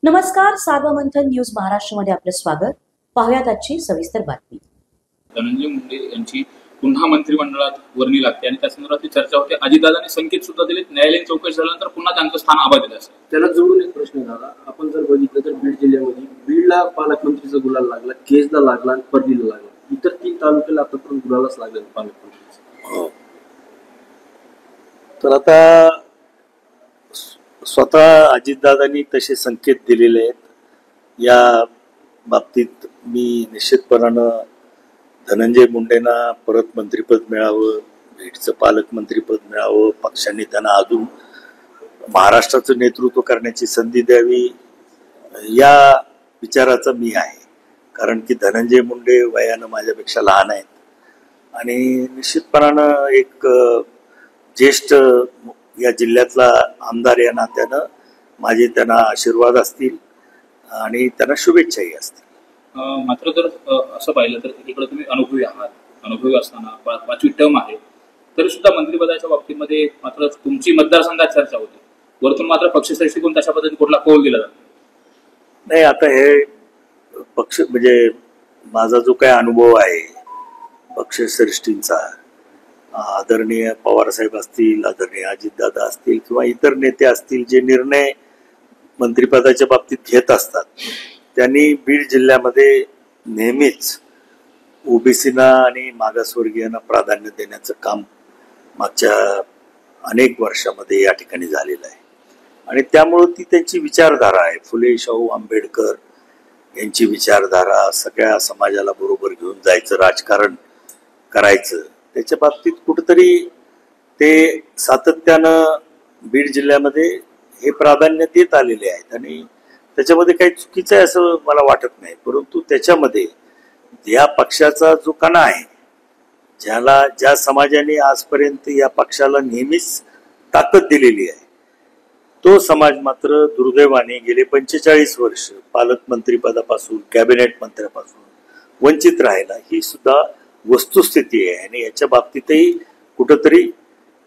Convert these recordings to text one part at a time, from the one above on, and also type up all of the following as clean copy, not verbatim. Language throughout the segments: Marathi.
नमस्कार, सार्वमंथन न्यूज महाराष्ट्रमध्ये आपलं स्वागत. पाहुयात आजची सविस्तर बातमी. धनंजय मुंडे यांची पुन्हा मंत्रिमंडळात वर्णी लागते आणि त्या संदर्भात चर्चा होते. अजितदादांनी संकेत सुद्धा दिले, न्यायालयीन चौकशी झाल्यानंतर पुन्हा त्यांचं स्थान अबाधित असेल. त्याला जोडून एक प्रश्न झाला. आपण जर बघितलं तर बीड जिल्ह्यामध्ये बीडला पालकमंत्रीचा गुलाल लागला, केजला लागला आणि परलीला लागला. इतर 3 तालुक्याला आतापर्यंत गुलालच लागला पालकमंत्रीचा. तर आता स्वतः अजितदादांनी तसे संकेत दिलेले आहेत. या बाबतीत मी निश्चितपणानं धनंजय मुंडेंना परत मंत्रिपद मिळावं, बीडचं पालकमंत्रीपद मिळावं, पक्षांनी त्यांना अजून महाराष्ट्राचं नेतृत्व करण्याची संधी द्यावी, या विचाराचा मी आहे. कारण की धनंजय मुंडे वयानं माझ्यापेक्षा लहान आहेत आणि निश्चितपणानं एक ज्येष्ठ या जिल्ह्यातला आमदार या नात्यानं माझे त्यांना आशीर्वाद असतील आणि त्यांना शुभेच्छाही असतील. मात्र जर असं पाहिलं तर एकीकडे तुम्ही अनुभवी आहात, अनुभवी असताना 5वी टर्म आहे, तरी सुद्धा मंत्रिपदाच्या बाबतीमध्ये मात्र तुमची मतदारसंघात चर्चा होते. वरतून मात्र पक्षश्रेष्ठीकडून तशा पद्धतीने कुठला कौल दिला जातो नाही. आता हे पक्ष म्हणजे माझा जो काही अनुभव आहे पक्षश्रेष्ठींचा, आदरणीय पवारसाहेब असतील, आदरणीय अजितदादा असतील किंवा इतर नेते असतील, जे निर्णय मंत्रिपदाच्या बाबतीत घेत असतात, त्यांनी बीड जिल्ह्यामध्ये नेहमीच ओबीसीना आणि मागासवर्गीयांना प्राधान्य देण्याचं काम मागच्या अनेक वर्षामध्ये या ठिकाणी झालेलं आहे. आणि त्यामुळं ती त्यांची विचारधारा आहे. फुले शाहू आंबेडकर यांची विचारधारा, सगळ्या समाजाला बरोबर घेऊन जायचं, राजकारण करायचं, त्याच्या बाबतीत कुठंतरी ते सातत्यानं बीड जिल्ह्यामध्ये हे प्राधान्य देत आलेले आहेत आणि त्याच्यामध्ये काही चुकीचं आहे असं मला वाटत नाही. परंतु त्याच्यामध्ये या पक्षाचा जो कणा आहे, ज्या समाजाने आजपर्यंत या पक्षाला नेहमीच ताकद दिलेली आहे, तो समाज मात्र दुर्दैवाने गेले 45 वर्ष पालकमंत्रीपदापासून, कॅबिनेट मंत्र्यापासून वंचित राहिला. ही सुद्धा वस्तुस्थिती आहे आणि याच्या बाबतीतही कुठंतरी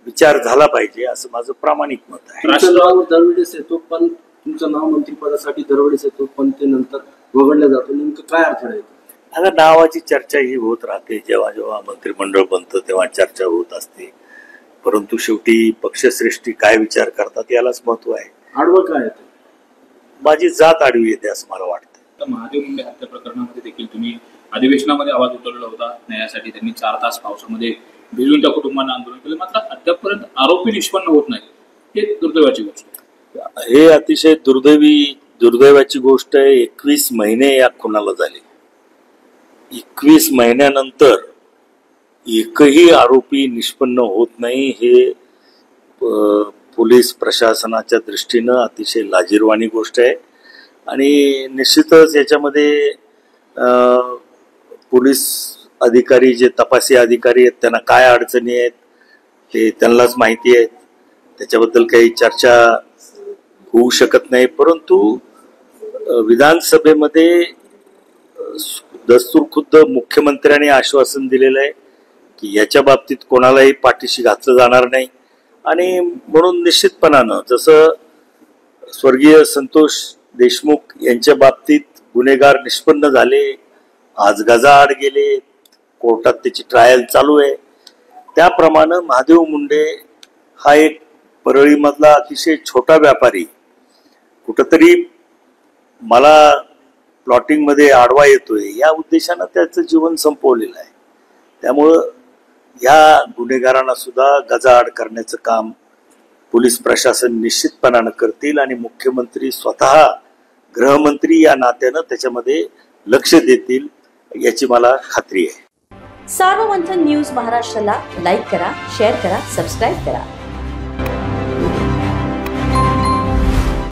विचार झाला पाहिजे असं माझं प्रामाणिक मत आहे. दरवेळेस येतो, पण तुमचं नाव मंत्रिपदासाठी दरवेळेस येतो, पण ते नंतर वगळलं जातो. नेमकं काय अर्थ आहे? आता नावाची चर्चा ही होत राहते. जेव्हा जेव्हा मंत्रिमंडळ बनतं तेव्हा चर्चा होत असते. परंतु शेवटी पक्षश्रेष्ठी काय विचार करतात यालाच महत्व आहे. आडवं काय आहे? माझी जात आडवी येते असं मला वाटतं. महादेव मुंडे हत्या प्रकरणामध्ये देखील तुम्ही अधिवेशनामध्ये आवाज उठवलेला होता. न्यायासाठी त्यांनी 4 तास पावसामध्ये भिजून त्या कुटुंबांना आंदोलन केलं, मात्र अद्यापपर्यंत आरोपी निष्पन्न होत नाही. हे दुर्दैवाची गोष्ट आहे. हे अतिशय दुर्दैवाची गोष्ट आहे. 21 महिने या खुनाला झाले. 21 महिन्यानंतर एकही आरोपी निष्पन्न होत नाही. हे पोलीस प्रशासनाच्या दृष्टीनं अतिशय लाजिरवाणी गोष्ट आहे आणि निश्चितच याच्यामध्ये पोलीस अधिकारी, जे तपासी अधिकारी आहेत, त्यांना काय अडचणी आहेत ते त्यांनाच माहिती आहेत. त्याच्याबद्दल काही चर्चा होऊ शकत नाही. परंतु विधानसभेमध्ये दस्तूर खुद्द मुख्यमंत्र्यांनी आश्वासन दिलेलं आहे की याच्या बाबतीत कोणालाही पाठीशी घातलं जाणार नाही. आणि म्हणून निश्चितपणानं जसं स्वर्गीय संतोष देशमुख यांच्या बाबतीत गुन्हेगार निष्पन्न झाले, आज गजाआड गेले, कोर्टात त्याची ट्रायल चालू आहे, त्याप्रमाणे महादेव मुंडे हा एक परळीमधला अतिशय छोटा व्यापारी कुठंतरी मला प्लॉटिंगमध्ये आडवा येतोय या उद्देशानं त्याचं जीवन संपवलेलं आहे. त्यामुळं या गुन्हेगारांना सुद्धा गजाआड करण्याचं काम पोलीस प्रशासन निश्चितपणानं करतील आणि मुख्यमंत्री स्वतः गृहमंत्री या नात्यानं त्याच्यामध्ये लक्ष देतील याची मला खात्री आहे. सार्वमंथन न्यूज महाराष्ट्राला लाईक करा, शेअर करा, सबस्क्राईब करा.